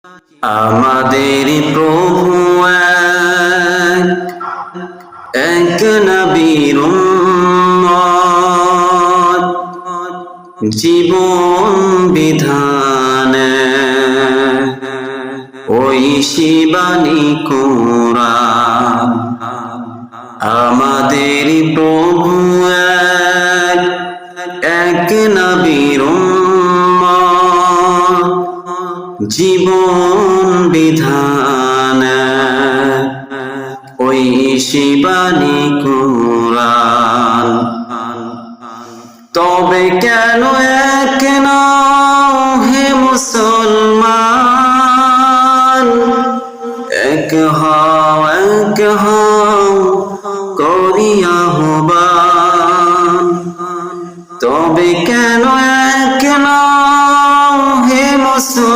আমাদের প্রভু এক নবীর উম্মত, জীবন বিধান ওই শিবানী কোরআন। আমাদের প্রভু এক নবীর উম্মত, জীবন বিধান ওই শিবানী কোরআন। তবে কেন এক নও হে মুসলমান, এক হও করিয়া আহ্বান। তবে কেন এক নও হে মুসলমান,